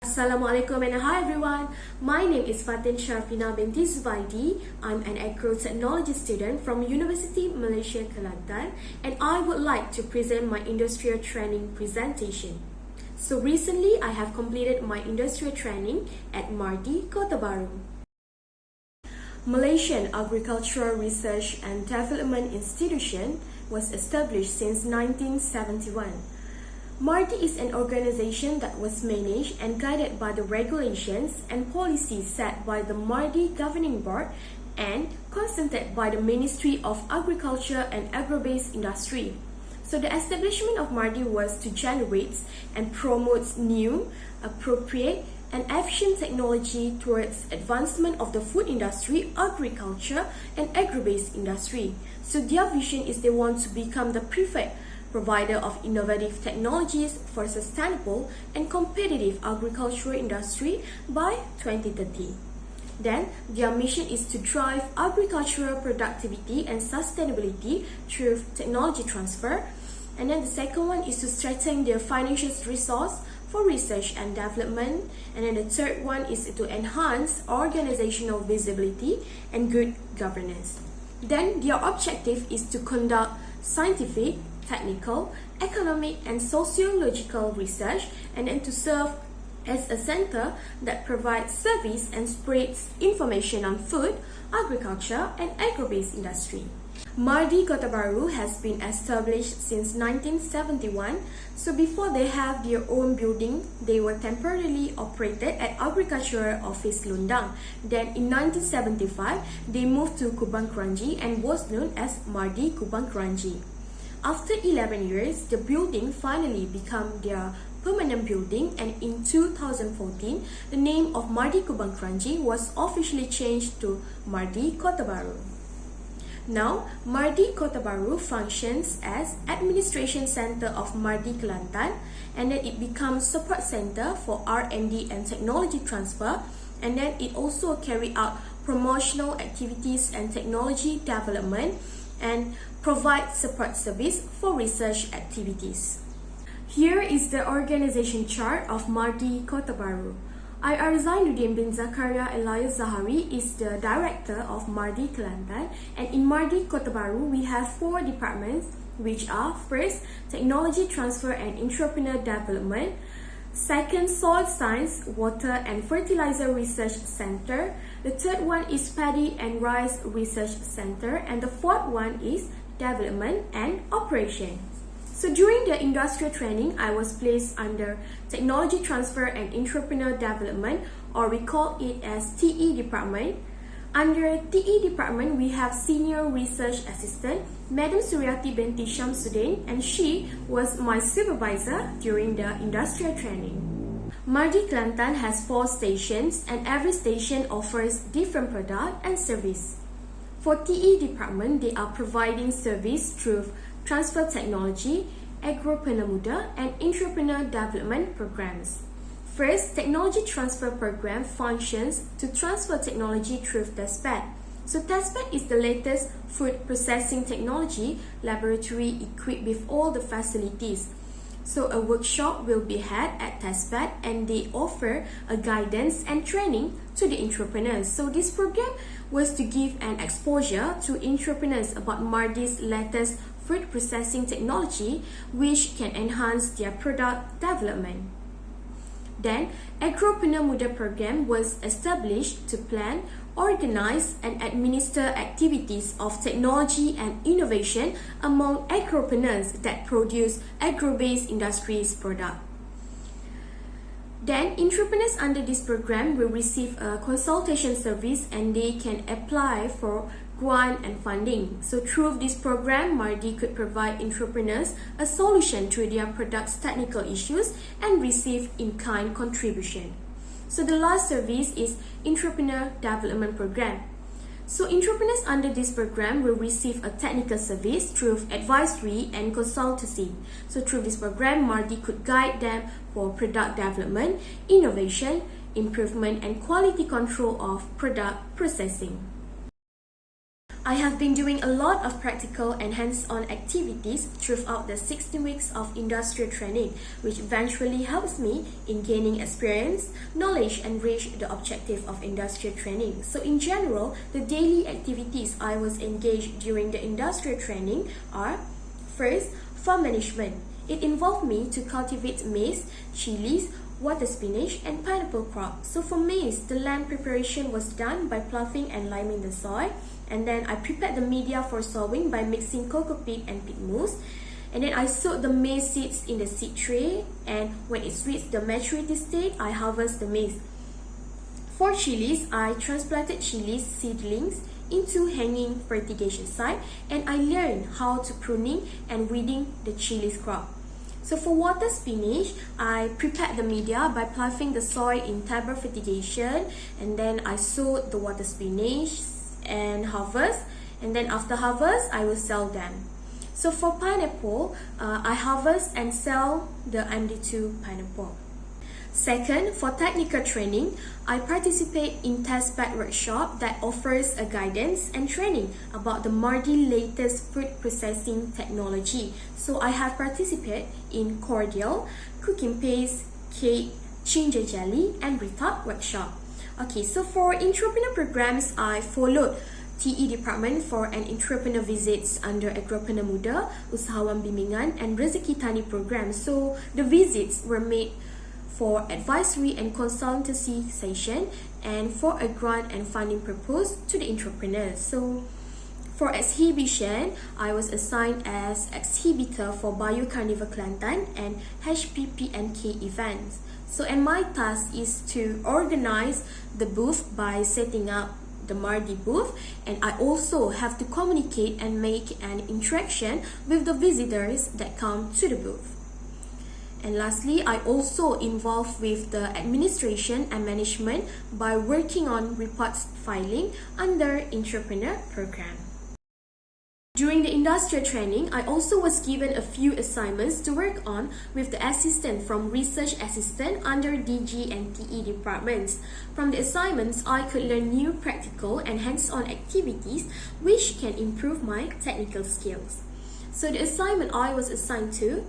Assalamualaikum and hi everyone. My name is Fatin Sharfina binti Zubaidi. I'm an agro-technology student from University Malaysia Kelantan and I would like to present my industrial training presentation. So recently I have completed my industrial training at Mardi, Kota Baru. Malaysian Agricultural Research and Development Institution was established since 1971. Mardi is an organization that was managed and guided by the regulations and policies set by the Mardi Governing Board and consulted by the Ministry of Agriculture and Agro-based Industry. So the establishment of Mardi was to generate and promote new, appropriate and efficient technology towards advancement of the food industry, agriculture and agro-based industry. So their vision is they want to become the preferred provider of innovative technologies for sustainable and competitive agricultural industry by 2030. Then, their mission is to drive agricultural productivity and sustainability through technology transfer. And then the second one is to strengthen their financial resource for research and development. And then the third one is to enhance organizational visibility and good governance. Then, their objective is to conduct scientific, technical, economic and sociological research and then to serve as a center that provides service and spreads information on food, agriculture and agro-based industry. Mardi Kota Baru has been established since 1971, so before they have their own building, they were temporarily operated at Agricultural Office Lundang. Then in 1975, they moved to Kubang Kranji and was known as Mardi Kubang Kranji. After 11 years, the building finally became their permanent building and in 2014, the name of Mardi Kubang Kranji was officially changed to Mardi Kota Baru. Now, Mardi Kota Baru functions as administration center of Mardi Kelantan and then it becomes support center for R&D and technology transfer and then it also carry out promotional activities and technology development and provide support service for research activities. Here is the organization chart of Mardi Kota Baru. I.R. Zainuddin bin Zakaria Elias Zahari is the director of Mardi Kelantan, and in Mardi Kota Baru we have 4 departments which are first, Technology Transfer and Entrepreneur Development, second, Soil Science, Water and Fertilizer Research Center, the third one is Paddy and Rice Research Center, and the fourth one is Development and Operation. So during the industrial training, I was placed under Technology Transfer and Entrepreneur Development, or we call it as TE Department. Under TE Department, we have Senior Research Assistant, Madam Suryati binti Shamsuddin, and she was my supervisor during the industrial training. Mardi Kelantan has 4 stations and every station offers different product and service. For TE Department, they are providing service through transfer technology, agropreneur muda and entrepreneur development programs. First, Technology Transfer Program functions to transfer technology through TestBed. So TestBed is the latest food processing technology laboratory equipped with all the facilities. So a workshop will be had at TestBed and they offer a guidance and training to the entrepreneurs. So this program was to give an exposure to entrepreneurs about Mardi's latest food processing technology which can enhance their product development. Then, Agropreneur Muda program was established to plan, organize and administer activities of technology and innovation among agropreneurs that produce agro-based industries product. Then, entrepreneurs under this program will receive a consultation service and they can apply for grant and funding. So through this program, Mardi could provide entrepreneurs a solution to their product's technical issues and receive in-kind contribution. So the last service is Entrepreneur Development Program. So entrepreneurs under this program will receive a technical service through advisory and consultancy. So through this program, Mardi could guide them for product development, innovation, improvement and quality control of product processing. I have been doing a lot of practical and hands-on activities throughout the 16 weeks of industrial training, which eventually helps me in gaining experience, knowledge, and reach the objective of industrial training. So in general, the daily activities I was engaged during the industrial training are: first, farm management. It involved me to cultivate maize, chilies, water spinach, and pineapple crop. So for maize, the land preparation was done by ploughing and liming the soil. And then I prepared the media for sowing by mixing cocoa peat and peat moss. And then I sowed the maize seeds in the seed tray, and when it's reached the maturity state, I harvest the maize. For chilies, I transplanted chilies seedlings into hanging fertigation site, and I learned how to pruning and weeding the chilies crop. So for water spinach, I prepared the media by ploughing the soil in table fertigation, and then I sowed the water spinach and harvest, and then after harvest, I will sell them. So for pineapple, I harvest and sell the MD2 pineapple. Second, for technical training, I participate in test-bed workshop that offers a guidance and training about the MARDI latest food processing technology. So I have participated in cordial, cooking paste, cake, ginger jelly, and retard workshop. Okay, so for entrepreneur programs, I followed TE Department for an entrepreneur visits under Agropreneur Muda, Usahawan Bimbingan, and Rezeki Tani program. So the visits were made for advisory and consultancy session and for a grant and funding purpose to the entrepreneurs. So for exhibition, I was assigned as exhibitor for Bio Carnival Kelantan and HPPNK events. So and my task is to organize the booth by setting up the MARDI booth, and I also have to communicate and make an interaction with the visitors that come to the booth. And lastly, I also involved with the administration and management by working on reports filing under entrepreneur program. During the industrial training, I also was given a few assignments to work on with the assistant from research assistant under DG and TE departments. From the assignments, I could learn new practical and hands-on activities which can improve my technical skills. So the assignment I was assigned to: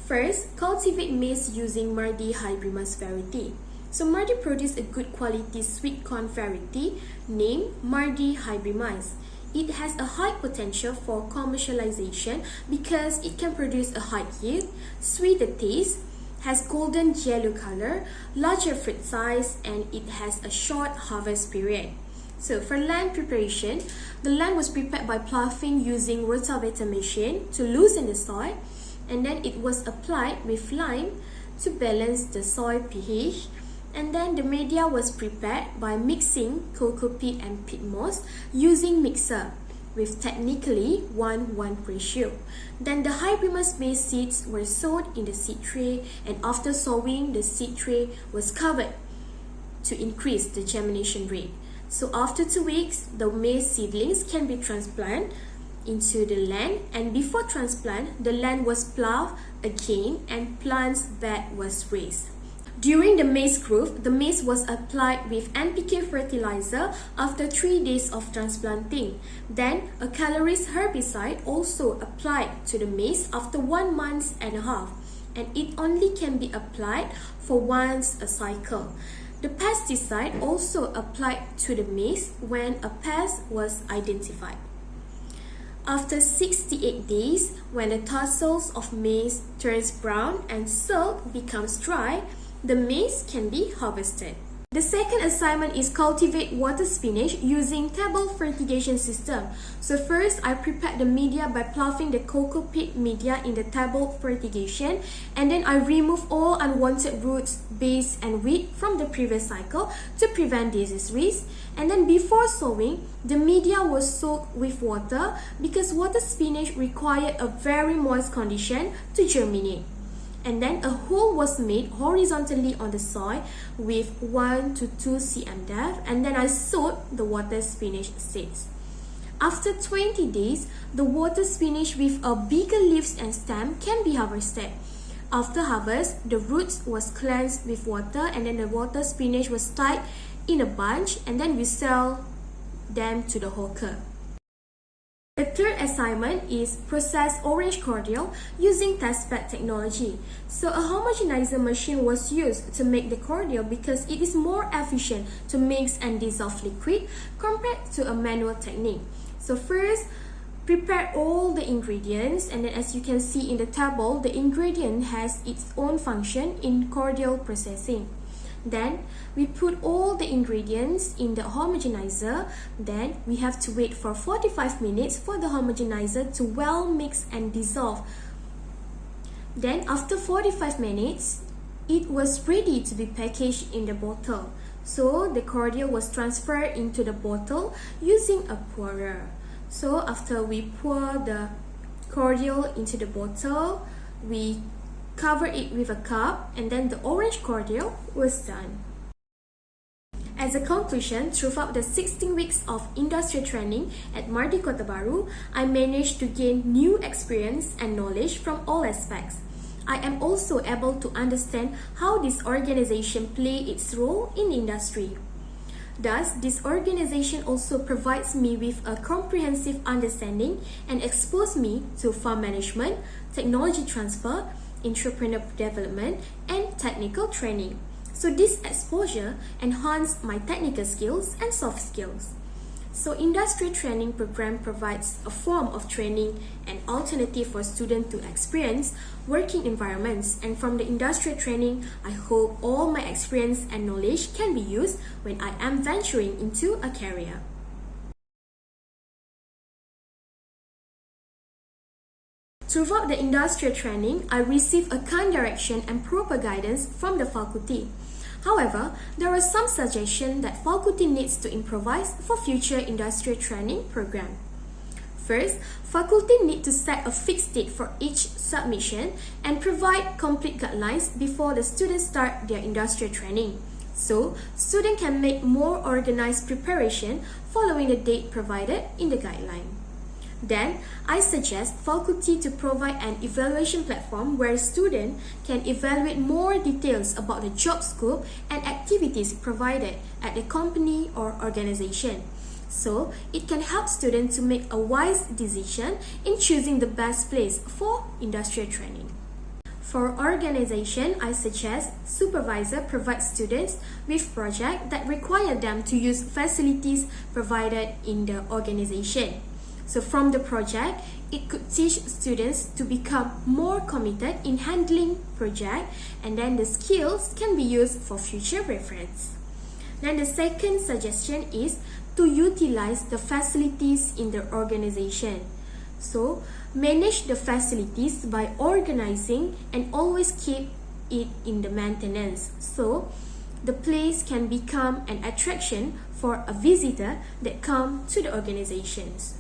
first, cultivate maize using MARDI hybrimas variety. So MARDI produced a good quality sweet corn variety named MARDI hybrimas. It has a high potential for commercialization because it can produce a high yield, sweeter taste, has golden yellow color, larger fruit size, and it has a short harvest period. So for land preparation, the land was prepared by ploughing using rotavator machine to loosen the soil, and then it was applied with lime to balance the soil pH, and then the media was prepared by mixing cocoa peat and peat moss using mixer with technically 1:1 ratio. Then the hybrimas maize seeds were sowed in the seed tray, and after sowing, the seed tray was covered to increase the germination rate. So after 2 weeks, the maize seedlings can be transplanted into the land, and before transplant, the land was ploughed again and plant's bed was raised. During the maize growth, the maize was applied with NPK fertilizer after 3 days of transplanting. Then, a calories herbicide also applied to the maize after 1 month and a half, and it only can be applied for once a cycle. The pesticide also applied to the maize when a pest was identified. After 68 days, when the tassels of maize turns brown and silk becomes dry, the maize can be harvested. The second assignment is cultivate water spinach using table fertigation system. So first, I prepared the media by ploughing the cocoa peat media in the table fertigation, and then I remove all unwanted roots, base, and weed from the previous cycle to prevent disease risk. And then before sowing, the media was soaked with water because water spinach required a very moist condition to germinate. And then a hole was made horizontally on the soil with 1 to 2 cm depth, and then I sowed the water spinach seeds. After 20 days, the water spinach with a bigger leaves and stem can be harvested. After harvest, the roots was cleansed with water, and then the water spinach was tied in a bunch, and then we sell them to the hawker. The third assignment is process orange cordial using test bed technology. So a homogenizer machine was used to make the cordial because it is more efficient to mix and dissolve liquid compared to a manual technique. So first, prepare all the ingredients, and then as you can see in the table, the ingredient has its own function in cordial processing. Then we put all the ingredients in the homogenizer. Then we have to wait for 45 minutes for the homogenizer to well mix and dissolve. Then after 45 minutes, it was ready to be packaged in the bottle. So the cordial was transferred into the bottle using a pourer. So after we pour the cordial into the bottle, we cover it with a cup, and then the orange cordial was done. As a conclusion, throughout the 16 weeks of industrial training at Marti Kota Baru, I managed to gain new experience and knowledge from all aspects. I am also able to understand how this organization plays its role in industry. Thus, this organization also provides me with a comprehensive understanding and exposes me to farm management, technology transfer, entrepreneur development, and technical training. So this exposure enhanced my technical skills and soft skills. So industrial training program provides a form of training and alternative for students to experience working environments, and from the industrial training, I hope all my experience and knowledge can be used when I am venturing into a career. Throughout the industrial training, I received a kind direction and proper guidance from the faculty. However, there are some suggestions that faculty needs to improvise for future industrial training program. First, faculty need to set a fixed date for each submission and provide complete guidelines before the students start their industrial training. So, students can make more organized preparation following the date provided in the guideline. Then, I suggest faculty to provide an evaluation platform where students can evaluate more details about the job scope and activities provided at the company or organization. So, it can help students to make a wise decision in choosing the best place for industrial training. For organization, I suggest supervisor provides students with projects that require them to use facilities provided in the organization. So from the project, it could teach students to become more committed in handling project, and then the skills can be used for future reference. Then the second suggestion is to utilize the facilities in the organization. So manage the facilities by organizing and always keep it in the maintenance. So the place can become an attraction for a visitor that come to the organizations.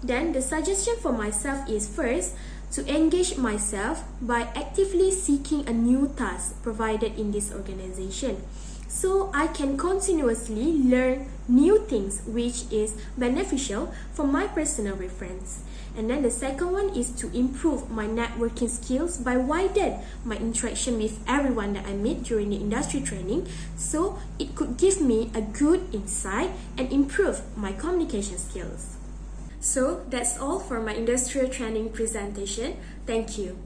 Then the suggestion for myself is first, to engage myself by actively seeking a new task provided in this organization, so I can continuously learn new things which is beneficial for my personal reference. And then the second one is to improve my networking skills by widen my interaction with everyone that I meet during the industry training, so it could give me a good insight and improve my communication skills. So that's all for my industrial training presentation. Thank you.